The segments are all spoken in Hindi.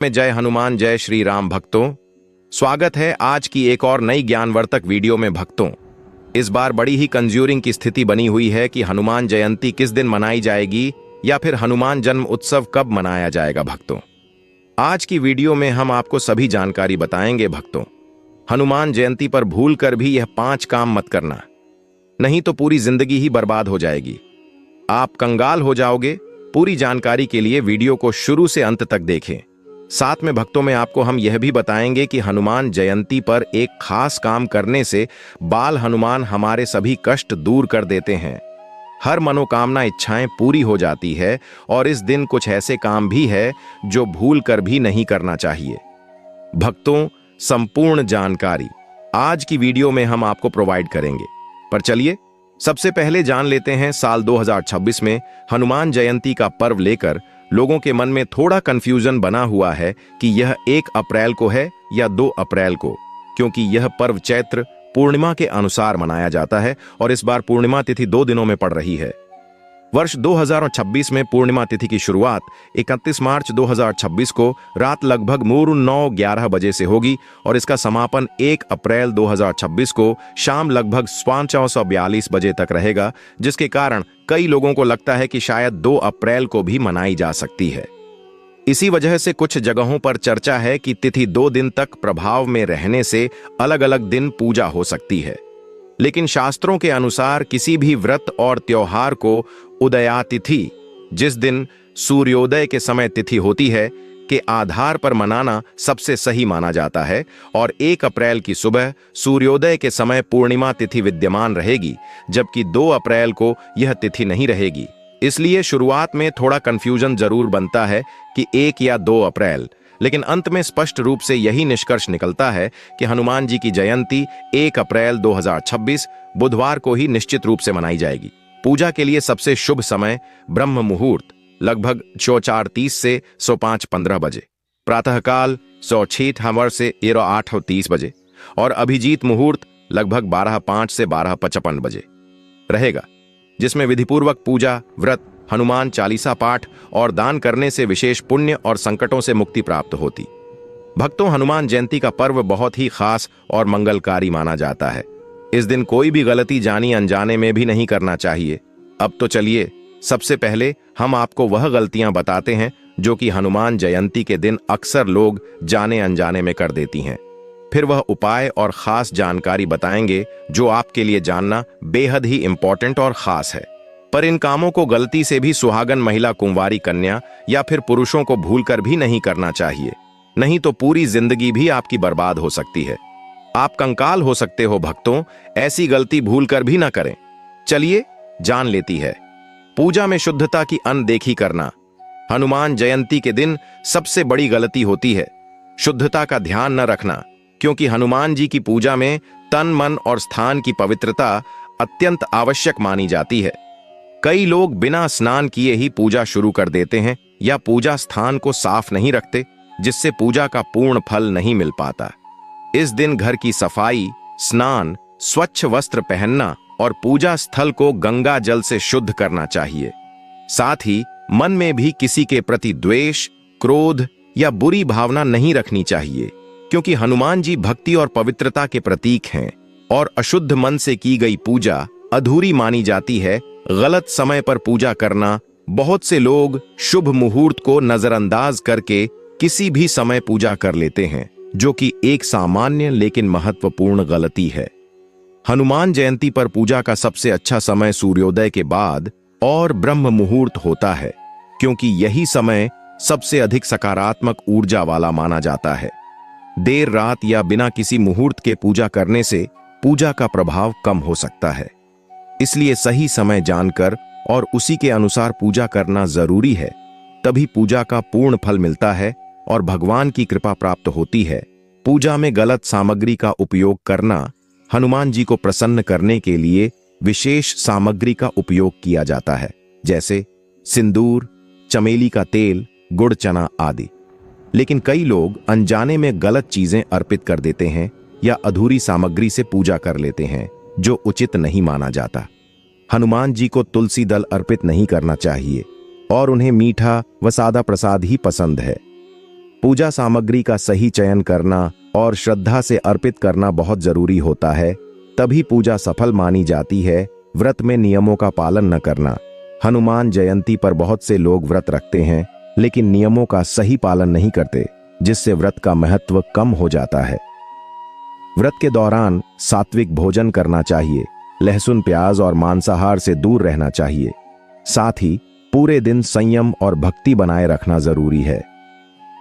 में जय हनुमान जय श्री राम भक्तों। स्वागत है आज की एक और नई ज्ञानवर्धक वीडियो में भक्तों। इस बार बड़ी ही कंफ्यूजिंग की स्थिति बनी हुई है कि हनुमान जयंती किस दिन मनाई जाएगी या फिर हनुमान जन्म उत्सव कब मनाया जाएगा भक्तों। आज की वीडियो में हम आपको सभी जानकारी बताएंगे भक्तों। हनुमान जयंती पर भूल कर भी यह 5 काम मत करना, नहीं तो पूरी जिंदगी ही बर्बाद हो जाएगी। आप कंगाल हो जाओगे। पूरी जानकारी के लिए वीडियो को शुरू से अंत तक देखें। साथ में भक्तों में आपको हम यह भी बताएंगे कि हनुमान जयंती पर एक खास काम करने से बाल हनुमान हमारे सभी कष्ट दूर कर देते हैं। हर मनोकामना इच्छाएं पूरी हो जाती है और इस दिन कुछ ऐसे काम भी है जो भूल कर भी नहीं करना चाहिए। भक्तों, संपूर्ण जानकारी आज की वीडियो में हम आपको प्रोवाइड करेंगे। पर चलिए सबसे पहले जान लेते हैं साल 2026 में हनुमान जयंती का पर्व लेकर लोगों के मन में थोड़ा कंफ्यूजन बना हुआ है कि यह 1 अप्रैल को है या 2 अप्रैल को, क्योंकि यह पर्व चैत्र पूर्णिमा के अनुसार मनाया जाता है और इस बार पूर्णिमा तिथि 2 दिनों में पड़ रही है। वर्ष 2026 में पूर्णिमा तिथि की शुरुआत 31 मार्च 2026 को रात लगभग 9:11 बजे से होगी और इसका समापन 1 अप्रैल 2026 को शाम लगभग 5:42 बजे तक रहेगा, जिसके कारण कई लोगों को लगता है कि शायद 2 अप्रैल को भी मनाई जा सकती है। इसी वजह से कुछ जगहों पर चर्चा है कि तिथि 2 दिन तक प्रभाव में रहने से अलग अलग दिन पूजा हो सकती है। लेकिन शास्त्रों के अनुसार किसी भी व्रत और त्योहार को उदयातिथि, जिस दिन सूर्योदय के समय तिथि होती है, के आधार पर मनाना सबसे सही माना जाता है और 1 अप्रैल की सुबह सूर्योदय के समय पूर्णिमा तिथि विद्यमान रहेगी, जबकि 2 अप्रैल को यह तिथि नहीं रहेगी। इसलिए शुरुआत में थोड़ा कंफ्यूजन जरूर बनता है कि 1 या 2 अप्रैल, लेकिन अंत में स्पष्ट रूप से यही निष्कर्ष निकलता है कि हनुमान जी की जयंती 1 अप्रैल 2026 बुधवार को ही निश्चित रूप से मनाई जाएगी। पूजा के लिए सबसे शुभ समय ब्रह्म मुहूर्त लगभग 4:30 से 5:15 बजे, प्रातःकाल 6:06 से 8:30 बजे और अभिजीत मुहूर्त लगभग 12:05 से 12:55 बजे रहेगा, जिसमें विधिपूर्वक पूजा, व्रत, हनुमान चालीसा पाठ और दान करने से विशेष पुण्य और संकटों से मुक्ति प्राप्त होती। भक्तों, हनुमान जयंती का पर्व बहुत ही खास और मंगलकारी माना जाता है। इस दिन कोई भी गलती जानी अनजाने में भी नहीं करना चाहिए। अब तो चलिए सबसे पहले हम आपको वह गलतियां बताते हैं जो कि हनुमान जयंती के दिन अक्सर लोग जाने अनजाने में कर देती हैं। फिर वह उपाय और खास जानकारी बताएंगे जो आपके लिए जानना बेहद ही इंपॉर्टेंट और खास है। पर इन कामों को गलती से भी सुहागन महिला, कुंवारी कन्या या फिर पुरुषों को भूलकर भी नहीं करना चाहिए, नहीं तो पूरी जिंदगी भी आपकी बर्बाद हो सकती है। आप कंकाल हो सकते हो भक्तों, ऐसी गलती भूलकर भी ना करें। चलिए जान लेती है। पूजा में शुद्धता की अनदेखी करना हनुमान जयंती के दिन सबसे बड़ी गलती होती है। शुद्धता का ध्यान न रखना, क्योंकि हनुमान जी की पूजा में तन, मन और स्थान की पवित्रता अत्यंत आवश्यक मानी जाती है। कई लोग बिना स्नान किए ही पूजा शुरू कर देते हैं या पूजा स्थान को साफ नहीं रखते, जिससे पूजा का पूर्ण फल नहीं मिल पाता। इस दिन घर की सफाई, स्नान, स्वच्छ वस्त्र पहनना और पूजा स्थल को गंगा जल से शुद्ध करना चाहिए। साथ ही मन में भी किसी के प्रति द्वेष, क्रोध या बुरी भावना नहीं रखनी चाहिए, क्योंकि हनुमान जी भक्ति और पवित्रता के प्रतीक हैं और अशुद्ध मन से की गई पूजा अधूरी मानी जाती है। गलत समय पर पूजा करना, बहुत से लोग शुभ मुहूर्त को नजरअंदाज करके किसी भी समय पूजा कर लेते हैं, जो कि एक सामान्य लेकिन महत्वपूर्ण गलती है। हनुमान जयंती पर पूजा का सबसे अच्छा समय सूर्योदय के बाद और ब्रह्म मुहूर्त होता है, क्योंकि यही समय सबसे अधिक सकारात्मक ऊर्जा वाला माना जाता है। देर रात या बिना किसी मुहूर्त के पूजा करने से पूजा का प्रभाव कम हो सकता है। इसलिए सही समय जानकर और उसी के अनुसार पूजा करना जरूरी है, तभी पूजा का पूर्ण फल मिलता है और भगवान की कृपा प्राप्त होती है। पूजा में गलत सामग्री का उपयोग करना, हनुमान जी को प्रसन्न करने के लिए विशेष सामग्री का उपयोग किया जाता है, जैसे सिंदूर, चमेली का तेल, गुड़ चना आदि। लेकिन कई लोग अनजाने में गलत चीजें अर्पित कर देते हैं या अधूरी सामग्री से पूजा कर लेते हैं, जो उचित नहीं माना जाता। हनुमान जी को तुलसी दल अर्पित नहीं करना चाहिए और उन्हें मीठा व सादा प्रसाद ही पसंद है। पूजा सामग्री का सही चयन करना और श्रद्धा से अर्पित करना बहुत जरूरी होता है, तभी पूजा सफल मानी जाती है। व्रत में नियमों का पालन न करना। हनुमान जयंती पर बहुत से लोग व्रत रखते हैं लेकिन नियमों का सही पालन नहीं करते, जिससे व्रत का महत्व कम हो जाता है। व्रत के दौरान सात्विक भोजन करना चाहिए, लहसुन, प्याज और मांसाहार से दूर रहना चाहिए। साथ ही पूरे दिन संयम और भक्ति बनाए रखना जरूरी है।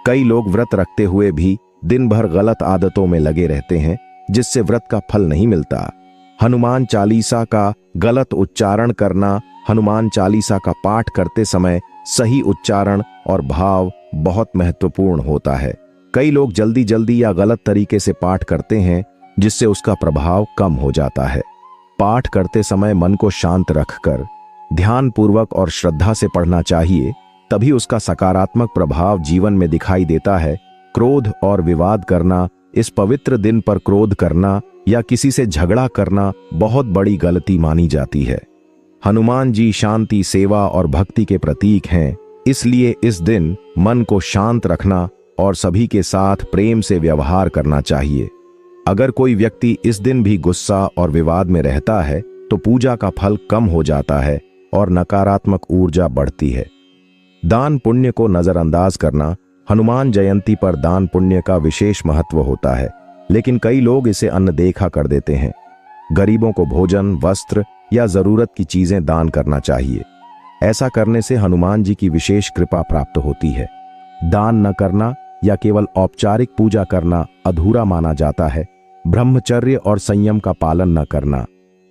कई लोग व्रत रखते हुए भी दिन भर गलत आदतों में लगे रहते हैं, जिससे व्रत का फल नहीं मिलता। हनुमान चालीसा का गलत उच्चारण करना। हनुमान चालीसा का पाठ करते समय सही उच्चारण और भाव बहुत महत्वपूर्ण होता है। कई लोग जल्दी जल्दी या गलत तरीके से पाठ करते हैं, जिससे उसका प्रभाव कम हो जाता है। पाठ करते समय मन को शांत रखकर ध्यानपूर्वक और श्रद्धा से पढ़ना चाहिए, तभी उसका सकारात्मक प्रभाव जीवन में दिखाई देता है। क्रोध और विवाद करना। इस पवित्र दिन पर क्रोध करना या किसी से झगड़ा करना बहुत बड़ी गलती मानी जाती है। हनुमान जी शांति, सेवा और भक्ति के प्रतीक हैं, इसलिए इस दिन मन को शांत रखना और सभी के साथ प्रेम से व्यवहार करना चाहिए। अगर कोई व्यक्ति इस दिन भी गुस्सा और विवाद में रहता है तो पूजा का फल कम हो जाता है और नकारात्मक ऊर्जा बढ़ती है। दान पुण्य को नजरअंदाज करना। हनुमान जयंती पर दान पुण्य का विशेष महत्व होता है, लेकिन कई लोग इसे अनदेखा कर देते हैं। गरीबों को भोजन, वस्त्र या जरूरत की चीजें दान करना चाहिए। ऐसा करने से हनुमान जी की विशेष कृपा प्राप्त होती है। दान न करना या केवल औपचारिक पूजा करना अधूरा माना जाता है। ब्रह्मचर्य और संयम का पालन न करना।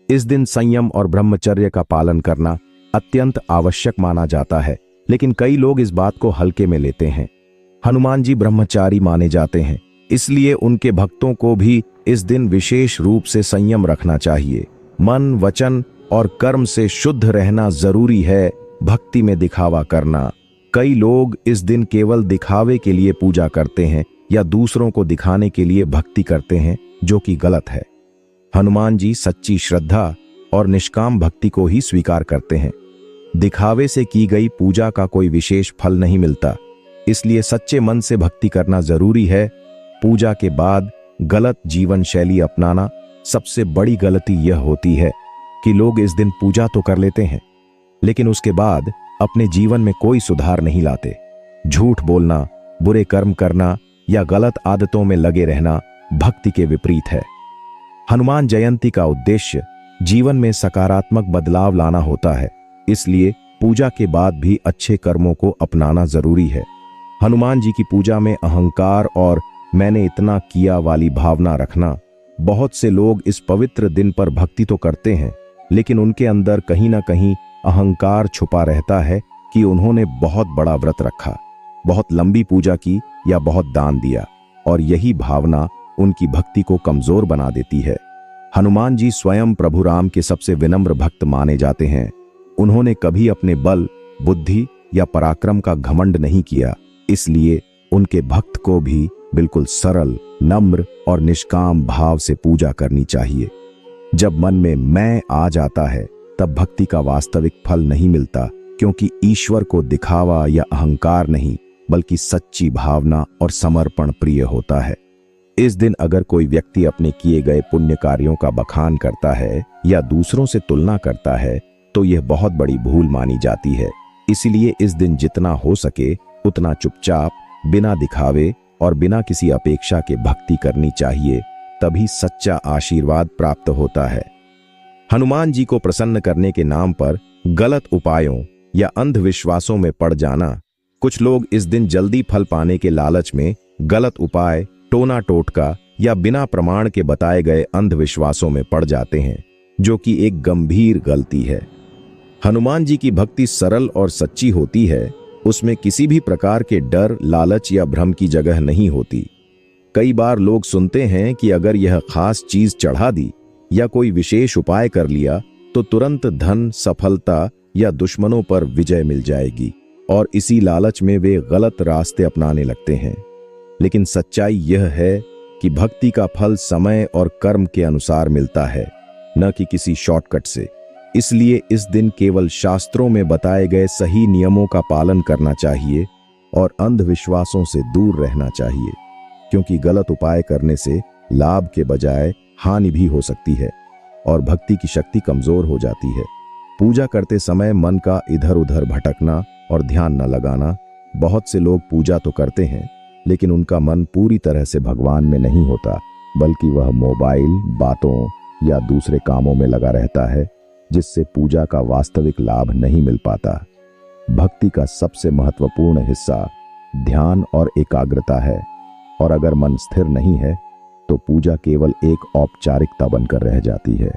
इस दिन संयम और ब्रह्मचर्य का पालन करना अत्यंत आवश्यक माना जाता है, लेकिन कई लोग इस बात को हल्के में लेते हैं। हनुमान जी ब्रह्मचारी माने जाते हैं, इसलिए उनके भक्तों को भी इस दिन विशेष रूप से संयम रखना चाहिए। मन, वचन और कर्म से शुद्ध रहना जरूरी है। भक्ति में दिखावा करना। कई लोग इस दिन केवल दिखावे के लिए पूजा करते हैं या दूसरों को दिखाने के लिए भक्ति करते हैं, जो कि गलत है। हनुमान जी सच्ची श्रद्धा और निष्काम भक्ति को ही स्वीकार करते हैं। दिखावे से की गई पूजा का कोई विशेष फल नहीं मिलता, इसलिए सच्चे मन से भक्ति करना जरूरी है। पूजा के बाद गलत जीवन शैली अपनाना सबसे बड़ी गलती यह होती है कि लोग इस दिन पूजा तो कर लेते हैं, लेकिन उसके बाद अपने जीवन में कोई सुधार नहीं लाते। झूठ बोलना, बुरे कर्म करना या गलत आदतों में लगे रहना भक्ति के विपरीत है। हनुमान जयंती का उद्देश्य जीवन में सकारात्मक बदलाव लाना होता है, इसलिए पूजा के बाद भी अच्छे कर्मों को अपनाना जरूरी है। हनुमान जी की पूजा में अहंकार और मैंने इतना किया वाली भावना रखना। बहुत से लोग इस पवित्र दिन पर भक्ति तो करते हैं, लेकिन उनके अंदर कहीं ना कहीं अहंकार छुपा रहता है कि उन्होंने बहुत बड़ा व्रत रखा, बहुत लंबी पूजा की या बहुत दान दिया, और यही भावना उनकी भक्ति को कमजोर बना देती है। हनुमान जी स्वयं प्रभु राम के सबसे विनम्र भक्त माने जाते हैं। उन्होंने कभी अपने बल, बुद्धि या पराक्रम का घमंड नहीं किया, इसलिए उनके भक्त को भी बिल्कुल सरल, नम्र और निष्काम भाव से पूजा करनी चाहिए। जब मन में मैं आ जाता है तब भक्ति का वास्तविक फल नहीं मिलता, क्योंकि ईश्वर को दिखावा या अहंकार नहीं बल्कि सच्ची भावना और समर्पण प्रिय होता है। इस दिन अगर कोई व्यक्ति अपने किए गए पुण्य कार्यों का बखान करता है या दूसरों से तुलना करता है तो यह बहुत बड़ी भूल मानी जाती है। इसलिए इस दिन जितना हो सके उतना चुपचाप, बिना दिखावे और बिना किसी अपेक्षा के भक्ति करनी चाहिए, तभी सच्चा आशीर्वाद प्राप्त होता है। हनुमान जी को प्रसन्न करने के नाम पर गलत उपायों या अंधविश्वासों में पड़ जाना। कुछ लोग इस दिन जल्दी फल पाने के लालच में गलत उपाय, टोना टोटका या बिना प्रमाण के बताए गए अंधविश्वासों में पड़ जाते हैं, जो कि एक गंभीर गलती है। हनुमान जी की भक्ति सरल और सच्ची होती है, उसमें किसी भी प्रकार के डर, लालच या भ्रम की जगह नहीं होती। कई बार लोग सुनते हैं कि अगर यह खास चीज चढ़ा दी या कोई विशेष उपाय कर लिया तो तुरंत धन, सफलता या दुश्मनों पर विजय मिल जाएगी, और इसी लालच में वे गलत रास्ते अपनाने लगते हैं। लेकिन सच्चाई यह है कि भक्ति का फल समय और कर्म के अनुसार मिलता है, न कि किसी शॉर्टकट से। इसलिए इस दिन केवल शास्त्रों में बताए गए सही नियमों का पालन करना चाहिए। और अंधविश्वासों से दूर रहना चाहिए, क्योंकि गलत उपाय करने से लाभ के बजाय हानि भी हो सकती है और भक्ति की शक्ति कमजोर हो जाती है। पूजा करते समय मन का इधर उधर भटकना और ध्यान न लगाना। बहुत से लोग पूजा तो करते हैं, लेकिन उनका मन पूरी तरह से भगवान में नहीं होता, बल्कि वह मोबाइल, बातों या दूसरे कामों में लगा रहता है, जिससे पूजा का वास्तविक लाभ नहीं मिल पाता। भक्ति का सबसे महत्वपूर्ण हिस्सा ध्यान और एकाग्रता है, और अगर मन स्थिर नहीं है तो पूजा केवल एक औपचारिकता बनकर रह जाती है।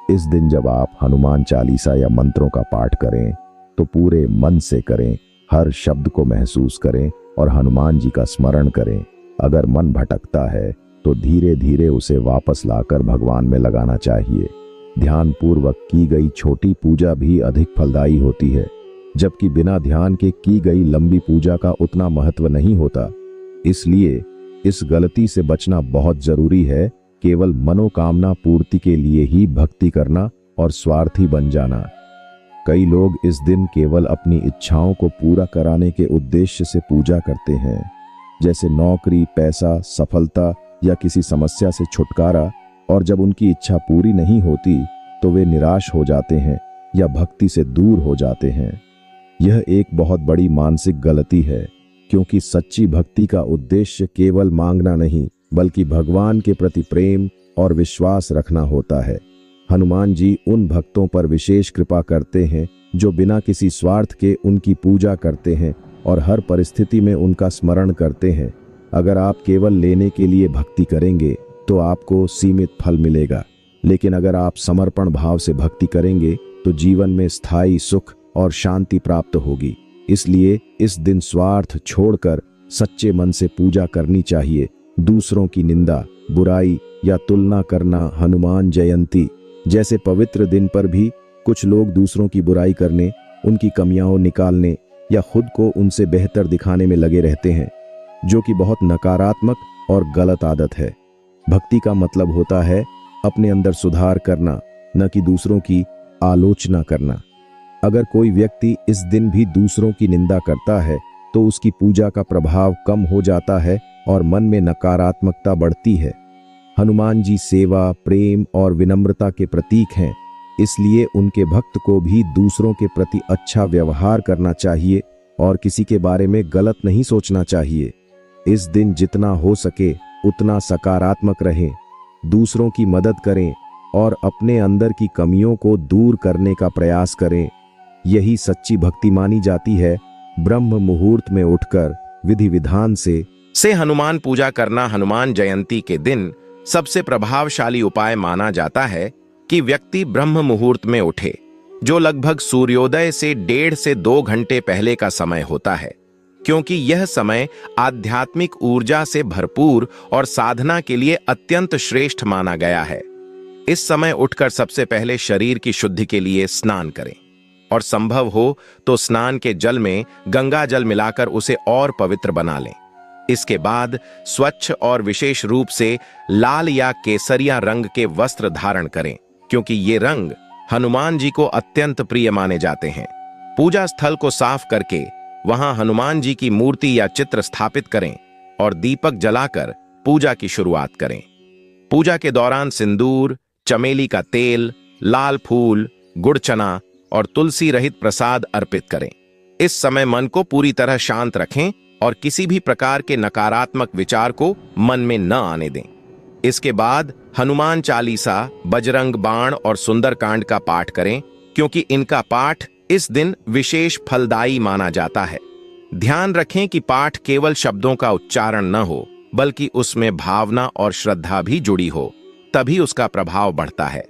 इस दिन जब आप हनुमान चालीसा या मंत्रों का पाठ करें तो पूरे मन से करें, हर शब्द को महसूस करें और हनुमान जी का स्मरण करें। अगर मन भटकता है तो धीरे धीरे उसे वापस लाकर भगवान में लगाना चाहिए। ध्यान पूर्वक की गई छोटी पूजा भी अधिक फलदायी होती है, जबकि बिना ध्यान के की गई लंबी पूजा का उतना महत्व नहीं होता। इसलिए इस गलती से बचना बहुत जरूरी है। केवल मनोकामना पूर्ति के लिए ही भक्ति करना और स्वार्थी बन जाना। कई लोग इस दिन केवल अपनी इच्छाओं को पूरा कराने के उद्देश्य से पूजा करते हैं, जैसे नौकरी, पैसा, सफलता या किसी समस्या से छुटकारा, और जब उनकी इच्छा पूरी नहीं होती तो वे निराश हो जाते हैं या भक्ति से दूर हो जाते हैं। यह एक बहुत बड़ी मानसिक गलती है, क्योंकि सच्ची भक्ति का उद्देश्य केवल मांगना नहीं, बल्कि भगवान के प्रति प्रेम और विश्वास रखना होता है। हनुमान जी उन भक्तों पर विशेष कृपा करते हैं जो बिना किसी स्वार्थ के उनकी पूजा करते हैं और हर परिस्थिति में उनका स्मरण करते हैं। अगर आप केवल लेने के लिए भक्ति करेंगे तो आपको सीमित फल मिलेगा, लेकिन अगर आप समर्पण भाव से भक्ति करेंगे तो जीवन में स्थायी सुख और शांति प्राप्त होगी। इसलिए इस दिन स्वार्थ छोड़कर सच्चे मन से पूजा करनी चाहिए। दूसरों की निंदा, बुराई या तुलना करना हनुमान जयंती जैसे पवित्र दिन पर भी कुछ लोग दूसरों की बुराई करने, उनकी कमियां निकालने या खुद को उनसे बेहतर दिखाने में लगे रहते हैं, जो कि बहुत नकारात्मक और गलत आदत है। भक्ति का मतलब होता है अपने अंदर सुधार करना, न कि दूसरों की आलोचना करना। अगर कोई व्यक्ति इस दिन भी दूसरों की निंदा करता है तो उसकी पूजा का प्रभाव कम हो जाता है और मन में नकारात्मकता बढ़ती है। हनुमान जी सेवा, प्रेम और विनम्रता के प्रतीक हैं, इसलिए उनके भक्त को भी दूसरों के प्रति अच्छा व्यवहार करना चाहिए और किसी के बारे में गलत नहीं सोचना चाहिए। इस दिन जितना हो सके उतना सकारात्मक रहें, दूसरों की मदद करें और अपने अंदर की कमियों को दूर करने का प्रयास करें। यही सच्ची भक्ति मानी जाती है। ब्रह्म मुहूर्त में उठकर विधि विधान से हनुमान पूजा करना हनुमान जयंती के दिन सबसे प्रभावशाली उपाय माना जाता है कि व्यक्ति ब्रह्म मुहूर्त में उठे, जो लगभग सूर्योदय से 1.5 से 2 घंटे पहले का समय होता है, क्योंकि यह समय आध्यात्मिक ऊर्जा से भरपूर और साधना के लिए अत्यंत श्रेष्ठ माना गया है। इस समय उठकर सबसे पहले शरीर की शुद्धि के लिए स्नान करें और संभव हो तो स्नान के जल में गंगा जल मिलाकर उसे और पवित्र बना लें। इसके बाद स्वच्छ और विशेष रूप से लाल या केसरिया रंग के वस्त्र धारण करें, क्योंकि ये रंग हनुमान जी को अत्यंत प्रिय माने जाते हैं। पूजा स्थल को साफ करके वहां हनुमान जी की मूर्ति या चित्र स्थापित करें और दीपक जलाकर पूजा की शुरुआत करें। पूजा के दौरान सिंदूर, चमेली का तेल, लाल फूल, गुड़ चना और तुलसी रहित प्रसाद अर्पित करें। इस समय मन को पूरी तरह शांत रखें और किसी भी प्रकार के नकारात्मक विचार को मन में न आने दें। इसके बाद हनुमान चालीसा, बजरंग बाण और सुंदरकांड का पाठ करें, क्योंकि इनका पाठ इस दिन विशेष फलदायी माना जाता है। ध्यान रखें कि पाठ केवल शब्दों का उच्चारण न हो, बल्कि उसमें भावना और श्रद्धा भी जुड़ी हो, तभी उसका प्रभाव बढ़ता है।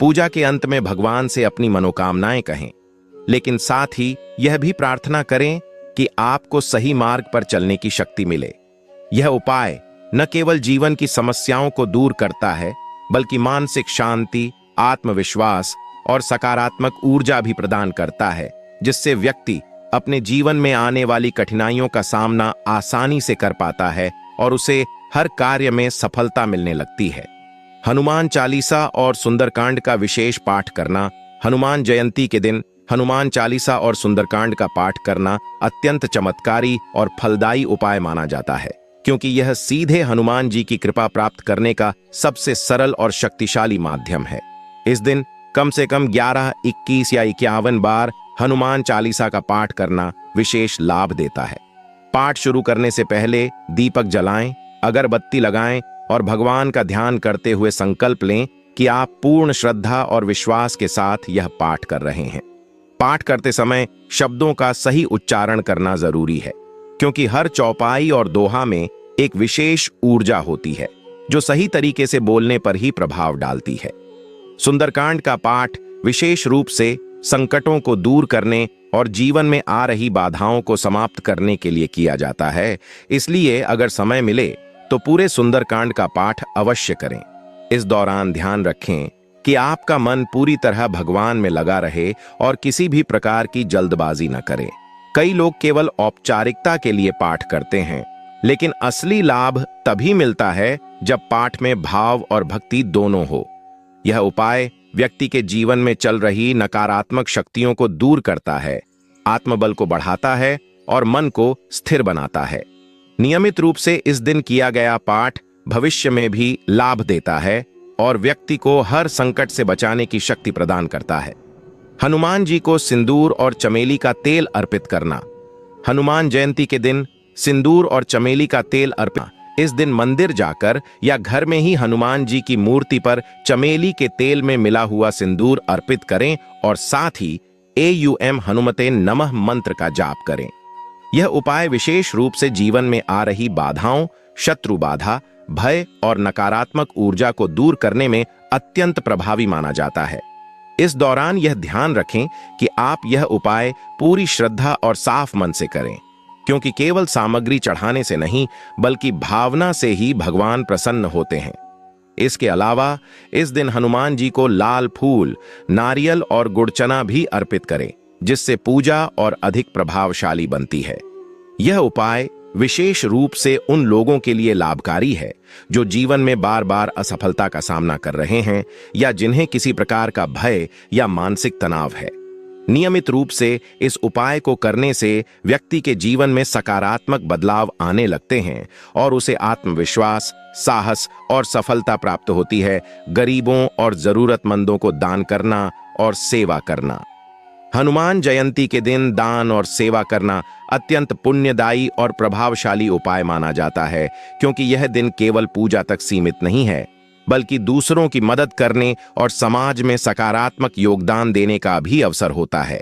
पूजा के अंत में भगवान से अपनी मनोकामनाएं कहें, लेकिन साथ ही यह भी प्रार्थना करें कि आपको सही मार्ग पर चलने की शक्ति मिले। यह उपाय न केवल जीवन की समस्याओं को दूर करता है, बल्कि मानसिक शांति, आत्मविश्वास और सकारात्मक ऊर्जा भी प्रदान करता है, जिससे व्यक्ति अपने जीवन में आने वाली कठिनाइयों का सामना आसानी से कर पाता है और उसे हर कार्य में सफलता मिलने लगती है। हनुमान चालीसा और सुंदरकांड का विशेष पाठ करना हनुमान जयंती के दिन हनुमान चालीसा और सुंदरकांड का पाठ करना अत्यंत चमत्कारी और फलदायी उपाय माना जाता है, क्योंकि यह सीधे हनुमान जी की कृपा प्राप्त करने का सबसे सरल और शक्तिशाली माध्यम है। इस दिन कम से कम 11, 21 या 51 बार हनुमान चालीसा का पाठ करना विशेष लाभ देता है। पाठ शुरू करने से पहले दीपक जलाएं, अगरबत्ती लगाएं और भगवान का ध्यान करते हुए संकल्प लें कि आप पूर्ण श्रद्धा और विश्वास के साथ यह पाठ कर रहे हैं। पाठ करते समय शब्दों का सही उच्चारण करना जरूरी है, क्योंकि हर चौपाई और दोहा में एक विशेष ऊर्जा होती है जो सही तरीके से बोलने पर ही प्रभाव डालती है। सुंदरकांड का पाठ विशेष रूप से संकटों को दूर करने और जीवन में आ रही बाधाओं को समाप्त करने के लिए किया जाता है। इसलिए अगर समय मिले तो पूरे सुंदरकांड का पाठ अवश्य करें। इस दौरान ध्यान रखें कि आपका मन पूरी तरह भगवान में लगा रहे और किसी भी प्रकार की जल्दबाजी न करें। कई लोग केवल औपचारिकता के लिए पाठ करते हैं, लेकिन असली लाभ तभी मिलता है जब पाठ में भाव और भक्ति दोनों हो। यह उपाय व्यक्ति के जीवन में चल रही नकारात्मक शक्तियों को दूर करता है, आत्मबल को बढ़ाता है और मन को स्थिर बनाता है। नियमित रूप से इस दिन किया गया पाठ भविष्य में भी लाभ देता है और व्यक्ति को हर संकट से बचाने की शक्ति प्रदान करता है। हनुमान जी को सिंदूर और चमेली का तेल अर्पित करना। हनुमान जयंती के दिन सिंदूर और चमेली का तेल अर्पित। इस दिन मंदिर जाकर या घर में ही हनुमान जी की मूर्ति पर चमेली के तेल में मिला हुआ सिंदूर अर्पित करें और साथ ही AUM हनुमते नमः मंत्र का जाप करें। यह उपाय विशेष रूप से जीवन में आ रही बाधाओं, शत्रु बाधा, भय और नकारात्मक ऊर्जा को दूर करने में अत्यंत प्रभावी माना जाता है। इस दौरान यह ध्यान रखें कि आप यह उपाय पूरी श्रद्धा और साफ मन से करें, क्योंकि केवल सामग्री चढ़ाने से नहीं बल्कि भावना से ही भगवान प्रसन्न होते हैं। इसके अलावा इस दिन हनुमान जी को लाल फूल, नारियल और गुड़चना भी अर्पित करें, जिससे पूजा और अधिक प्रभावशाली बनती है। यह उपाय विशेष रूप से उन लोगों के लिए लाभकारी है जो जीवन में बार बार असफलता का सामना कर रहे हैं या जिन्हें किसी प्रकार का भय या मानसिक तनाव है। नियमित रूप से इस उपाय को करने से व्यक्ति के जीवन में सकारात्मक बदलाव आने लगते हैं और उसे आत्मविश्वास, साहस और सफलता प्राप्त होती है। गरीबों और जरूरतमंदों को दान करना और सेवा करना। हनुमान जयंती के दिन दान और सेवा करना अत्यंत पुण्यदायी और प्रभावशाली उपाय माना जाता है, क्योंकि यह दिन केवल पूजा तक सीमित नहीं है, बल्कि दूसरों की मदद करने और समाज में सकारात्मक योगदान देने का भी अवसर होता है।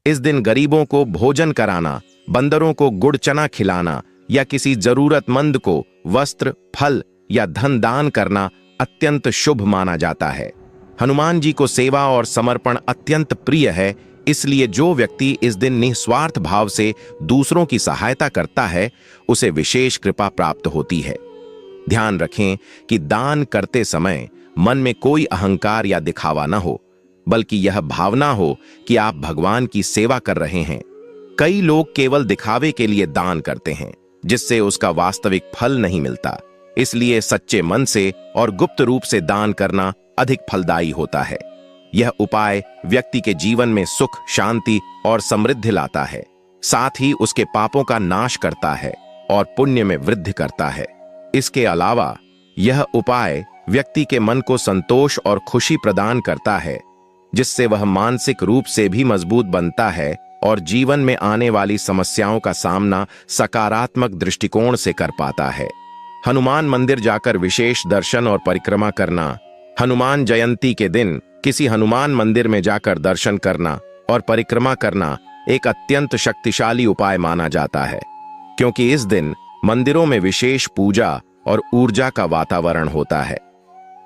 इस दिन गरीबों को भोजन कराना, बंदरों को गुड़ चना खिलाना या किसी जरूरतमंद को वस्त्र, फल या धन दान करना अत्यंत शुभ माना जाता है। हनुमान जी को सेवा और समर्पण अत्यंत प्रिय है, इसलिए जो व्यक्ति इस दिन निस्वार्थ भाव से दूसरों की सहायता करता है, उसे विशेष कृपा प्राप्त होती है। ध्यान रखें कि दान करते समय मन में कोई अहंकार या दिखावा न हो, बल्कि यह भावना हो कि आप भगवान की सेवा कर रहे हैं। कई लोग केवल दिखावे के लिए दान करते हैं, जिससे उसका वास्तविक फल नहीं मिलता। इसलिए सच्चे मन से और गुप्त रूप से दान करना अधिक फलदायी होता है। यह उपाय व्यक्ति के जीवन में सुख, शांति और समृद्धि लाता है, साथ ही उसके पापों का नाश करता है और पुण्य में वृद्धि करता है। इसके अलावा यह उपाय व्यक्ति के मन को संतोष और खुशी प्रदान करता है, जिससे वह मानसिक रूप से भी मजबूत बनता है और जीवन में आने वाली समस्याओं का सामना सकारात्मक दृष्टिकोण से कर पाता है। हनुमान मंदिर जाकर विशेष दर्शन और परिक्रमा करना। हनुमान जयंती के दिन किसी हनुमान मंदिर में जाकर दर्शन करना और परिक्रमा करना एक अत्यंत शक्तिशाली उपाय माना जाता है, क्योंकि इस दिन मंदिरों में विशेष पूजा और ऊर्जा का वातावरण होता है।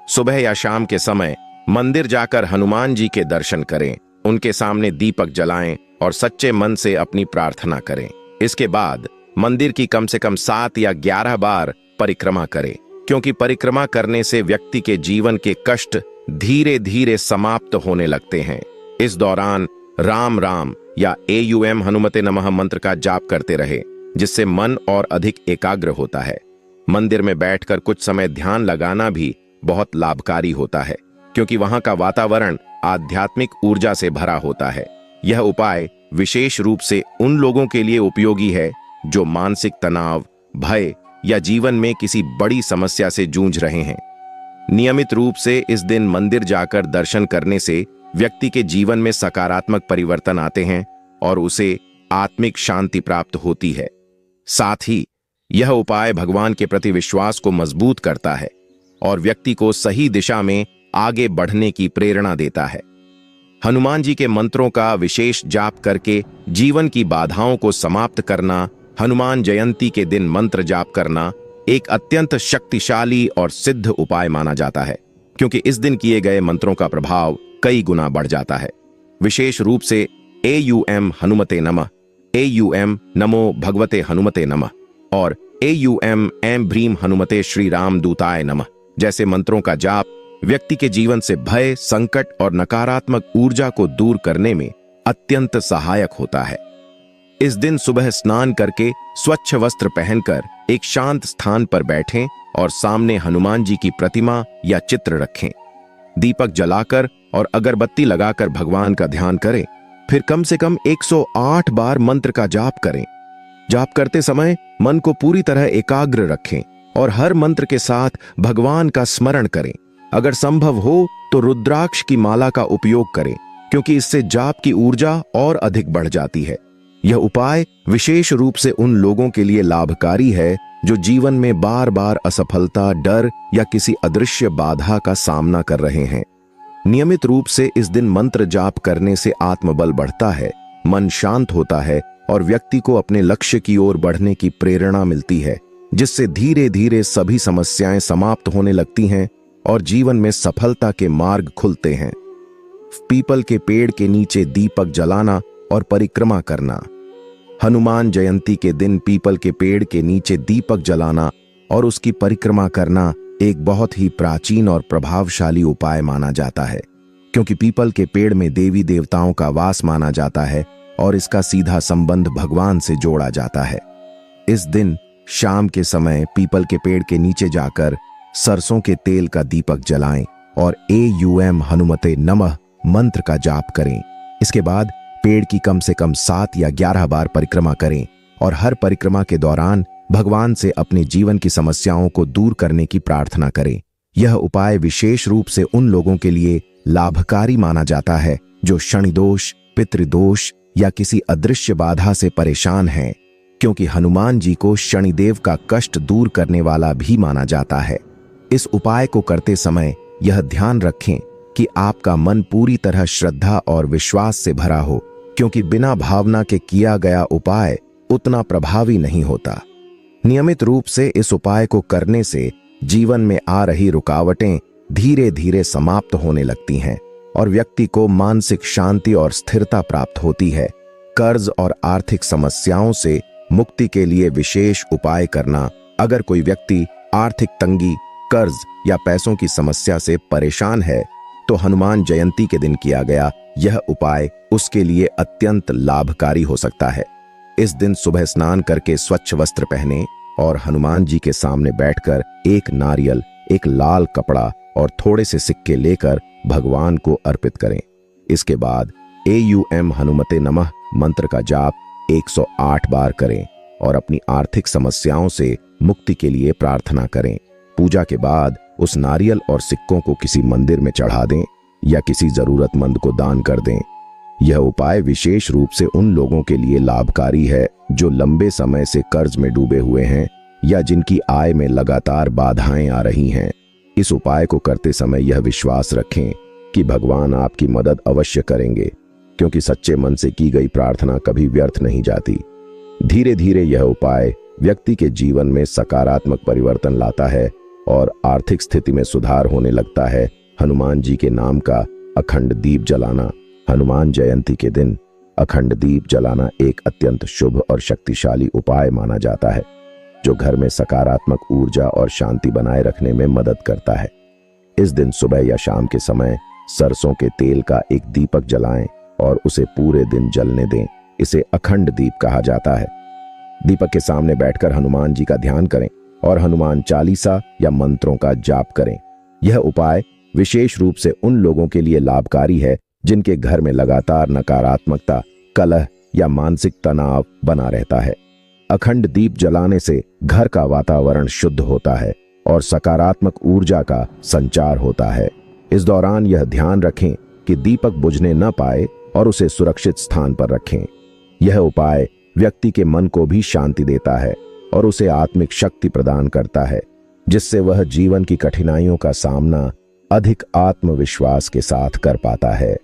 सुबह या शाम के समय मंदिर जाकर हनुमान जी के दर्शन करें, उनके सामने दीपक जलाएं और सच्चे मन से अपनी प्रार्थना करें। इसके बाद मंदिर की कम से कम 7 या 11 बार परिक्रमा करें, क्योंकि परिक्रमा करने से व्यक्ति के जीवन के कष्ट धीरे धीरे समाप्त होने लगते हैं। इस दौरान राम राम या AUM हनुमते नमः मंत्र का जाप करते रहे, जिससे मन और अधिक एकाग्र होता है। मंदिर में बैठकर कुछ समय ध्यान लगाना भी बहुत लाभकारी होता है, क्योंकि वहां का वातावरण आध्यात्मिक ऊर्जा से भरा होता है। यह उपाय विशेष रूप से उन लोगों के लिए उपयोगी है जो मानसिक तनाव, भय या जीवन में किसी बड़ी समस्या से जूझ रहे हैं। नियमित रूप से इस दिन मंदिर जाकर दर्शन करने से व्यक्ति के जीवन में सकारात्मक परिवर्तन आते हैं और उसे आत्मिक शांति प्राप्त होती है। साथ ही यह उपाय भगवान के प्रति विश्वास को मजबूत करता है और व्यक्ति को सही दिशा में आगे बढ़ने की प्रेरणा देता है। हनुमान जी के मंत्रों का विशेष जाप करके जीवन की बाधाओं को समाप्त करना, हनुमान जयंती के दिन मंत्र जाप करना एक अत्यंत शक्तिशाली और सिद्ध उपाय माना जाता है, क्योंकि इस दिन किए गए मंत्रों का प्रभाव कई गुना बढ़ जाता है। विशेष रूप से AUM हनुमते नमः, AUM नमो भगवते हनुमते नमः और AUM ऐं भ्रीम हनुमते श्री राम दूताय नमः जैसे मंत्रों का जाप व्यक्ति के जीवन से भय, संकट और नकारात्मक ऊर्जा को दूर करने में अत्यंत सहायक होता है। इस दिन सुबह स्नान करके स्वच्छ वस्त्र पहनकर एक शांत स्थान पर बैठें और सामने हनुमान जी की प्रतिमा या चित्र रखें। दीपक जलाकर और अगरबत्ती लगाकर भगवान का ध्यान करें। फिर कम से कम 108 बार मंत्र का जाप करें। जाप करते समय मन को पूरी तरह एकाग्र रखें और हर मंत्र के साथ भगवान का स्मरण करें। अगर संभव हो तो रुद्राक्ष की माला का उपयोग करें, क्योंकि इससे जाप की ऊर्जा और अधिक बढ़ जाती है। यह उपाय विशेष रूप से उन लोगों के लिए लाभकारी है जो जीवन में बार बार असफलता, डर या किसी अदृश्य बाधा का सामना कर रहे हैं। नियमित रूप से इस दिन मंत्र जाप करने से आत्मबल बढ़ता है, मन शांत होता है और व्यक्ति को अपने लक्ष्य की ओर बढ़ने की प्रेरणा मिलती है, जिससे धीरे धीरे सभी समस्याएं समाप्त होने लगती हैं और जीवन में सफलता के मार्ग खुलते हैं। पीपल के पेड़ के नीचे दीपक जलाना और परिक्रमा करना। हनुमान जयंती के दिन पीपल के पेड़ के नीचे दीपक जलाना और उसकी परिक्रमा करना एक बहुत ही प्राचीन और प्रभावशाली उपाय माना जाता है, क्योंकि पीपल के पेड़ में देवी देवताओं का वास माना जाता है और इसका सीधा संबंध भगवान से जोड़ा जाता है। इस दिन शाम के समय पीपल के पेड़ के नीचे जाकर सरसों के तेल का दीपक जलाएं और AUM हनुमते नमः मंत्र का जाप करें। इसके बाद पेड़ की कम से कम 7 या 11 बार परिक्रमा करें और हर परिक्रमा के दौरान भगवान से अपने जीवन की समस्याओं को दूर करने की प्रार्थना करें। यह उपाय विशेष रूप से उन लोगों के लिए लाभकारी माना जाता है जो शनिदोष, पितृदोष या किसी अदृश्य बाधा से परेशान हैं, क्योंकि हनुमान जी को शनिदेव का कष्ट दूर करने वाला भी माना जाता है। इस उपाय को करते समय यह ध्यान रखें कि आपका मन पूरी तरह श्रद्धा और विश्वास से भरा हो, क्योंकि बिना भावना के किया गया उपाय उतना प्रभावी नहीं होता। नियमित रूप से इस उपाय को करने से जीवन में आ रही रुकावटें धीरे धीरे समाप्त होने लगती हैं और व्यक्ति को मानसिक शांति और स्थिरता प्राप्त होती है। कर्ज और आर्थिक समस्याओं से मुक्ति के लिए विशेष उपाय करना। अगर कोई व्यक्ति आर्थिक तंगी, कर्ज या पैसों की समस्या से परेशान है तो हनुमान जयंती के दिन किया गया यह उपाय उसके लिए अत्यंत लाभकारी हो सकता है। इस दिन सुबह स्नान करके स्वच्छ वस्त्र पहने और हनुमान जी के सामने बैठकर एक नारियल, एक लाल कपड़ा और थोड़े से सिक्के लेकर भगवान को अर्पित करें। इसके बाद AUM हनुमते नमः मंत्र का जाप 108 बार करें और अपनी आर्थिक समस्याओं से मुक्ति के लिए प्रार्थना करें। पूजा के बाद उस नारियल और सिक्कों को किसी मंदिर में चढ़ा दें या किसी जरूरतमंद को दान कर दें। यह उपाय विशेष रूप से उन लोगों के लिए लाभकारी है जो लंबे समय से कर्ज में डूबे हुए हैं या जिनकी आय में लगातार बाधाएं आ रही हैं। इस उपाय को करते समय यह विश्वास रखें कि भगवान आपकी मदद अवश्य करेंगे, क्योंकि सच्चे मन से की गई प्रार्थना कभी व्यर्थ नहीं जाती। धीरे धीरे यह उपाय व्यक्ति के जीवन में सकारात्मक परिवर्तन लाता है और आर्थिक स्थिति में सुधार होने लगता है। हनुमान जी के नाम का अखंड दीप जलाना। हनुमान जयंती के दिन अखंड दीप जलाना एक अत्यंत शुभ और शक्तिशाली उपाय माना जाता है, जो घर में सकारात्मक ऊर्जा और शांति बनाए रखने में मदद करता है। इस दिन सुबह या शाम के समय सरसों के तेल का एक दीपक जलाएं और उसे पूरे दिन जलने दें। इसे अखंड दीप कहा जाता है। दीपक के सामने बैठकर हनुमान जी का ध्यान करें और हनुमान चालीसा या मंत्रों का जाप करें। यह उपाय विशेष रूप से उन लोगों के लिए लाभकारी है जिनके घर में लगातार नकारात्मकता, कलह या मानसिक तनाव बना रहता है। अखंड दीप जलाने से घर का वातावरण शुद्ध होता है और सकारात्मक ऊर्जा का संचार होता है। इस दौरान यह ध्यान रखें कि दीपक बुझने न पाए और उसे सुरक्षित स्थान पर रखें। यह उपाय व्यक्ति के मन को भी शांति देता है और उसे आत्मिक शक्ति प्रदान करता है, जिससे वह जीवन की कठिनाइयों का सामना अधिक आत्मविश्वास के साथ कर पाता है।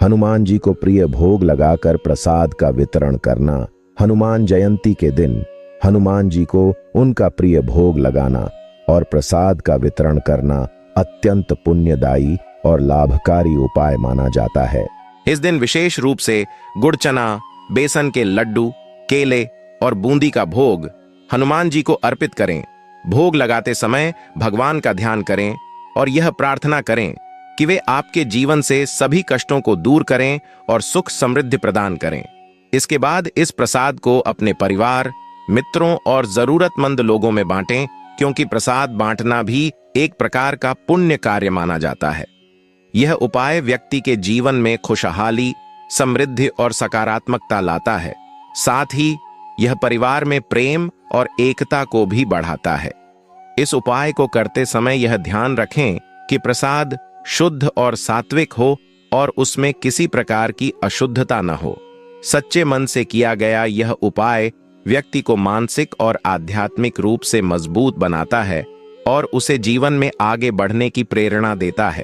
हनुमान जी को प्रिय भोग लगाकर प्रसाद का वितरण करना। हनुमान जयंती के दिन हनुमान जी को उनका प्रिय भोग लगाना और प्रसाद का वितरण करना अत्यंत पुण्यदायी और लाभकारी उपाय माना जाता है। इस दिन विशेष रूप से गुड़ चना, बेसन के लड्डू, केले और बूंदी का भोग हनुमान जी को अर्पित करें। भोग लगाते समय भगवान का ध्यान करें और यह प्रार्थना करें कि वे आपके जीवन से सभी कष्टों को दूर करें और सुख समृद्धि प्रदान करें। इसके बाद इस प्रसाद को अपने परिवार, मित्रों और जरूरतमंद लोगों में बांटें, क्योंकि प्रसाद बांटना भी एक प्रकार का पुण्य कार्य माना जाता है। यह उपाय व्यक्ति के जीवन में खुशहाली, समृद्धि और सकारात्मकता लाता है। साथ ही यह परिवार में प्रेम और एकता को भी बढ़ाता है। इस उपाय को करते समय यह ध्यान रखें कि प्रसाद शुद्ध और सात्विक हो और उसमें किसी प्रकार की अशुद्धता न हो। सच्चे मन से किया गया यह उपाय व्यक्ति को मानसिक और आध्यात्मिक रूप से मजबूत बनाता है और उसे जीवन में आगे बढ़ने की प्रेरणा देता है।